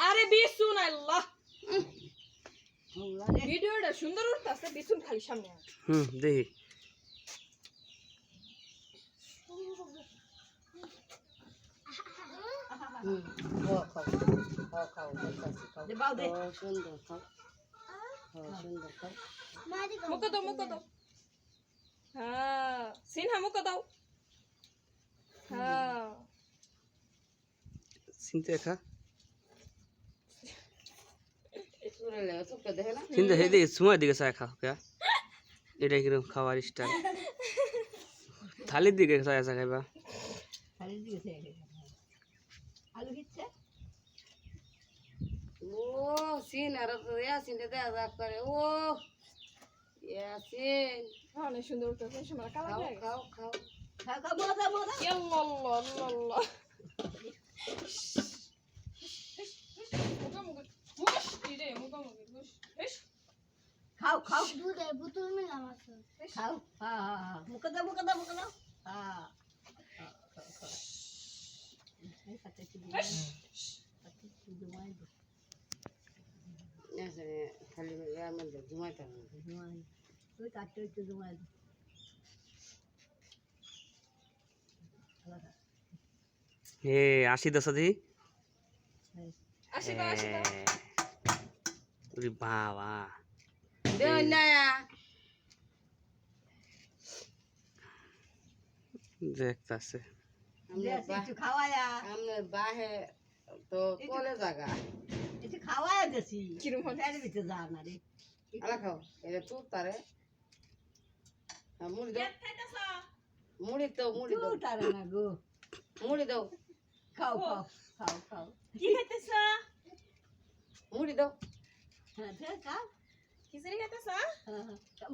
আরে বিশুন আল্লাহ ভিডিওটা সুন্দর উঠতাছে বিশুন খালি সামনে দেখি মুখ দাও হ্যাঁ সিনহা মুখ দাও হ্যাঁ চিন্তা খা চিন্তা হে দিকে সময় দিকে চায় খা এটা কিরকম খাওয়ার স্টাইল থালির দিকে চায় চা খাইবা আলু দিচ্ছে ও সিন আর ইয়াসিন দে দা করে ও ইয়াসিন অনেক সুন্দর উঠতেছে সময় কালা খাও লাগে খাও খাও খাও মজা মজা ইয়াল্লাহ আল্লাহ খাও খাও দুধে বোতল মিলাম আছে খাও হ্যাঁ মুখ দাও হ্যাঁ ইয়াসিন খালি রামেন দে ঘুমাইতে তুই কাটতে একটু জমাই দে হে আসি দশ দি আসি দাও বাবা দে না দেখতাছে একটু খাওয়ায়া আমনে বাহে তো কোলে জায়গা একটু খাওয়ায়া গেছি কিরম হয়? ফ্যানের ভিতরে যা না রে আলা খাও এটা তুই তারে মুড়ি দাও মুড়ি দাও তারে না গো মুড়ি দাও খাও খাও খাও খাও কি খাইতেছ মুড়ি দাও হ্যাঁ ঠিক খাও খিচুড়ি খাইতেছ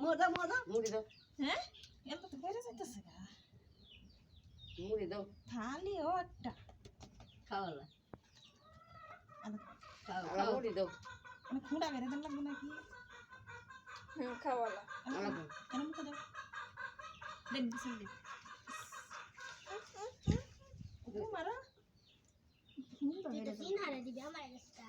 মজা মজা মুড়ি দাও হ্যাঁ এত তো বেড়ে যাইতেছে গা মুড়ি দাও থালি ও একটা খাওয়ালা খাও আলা খাও মুড়ি দাও আমি খুঁড়া বেড়ে দেন লাগবে নাকি খাওয়ালা আলা খাও কেন মুখে দাও দেন বিছান দেন মারা এটা সিন হারে দিবে আমার কাছে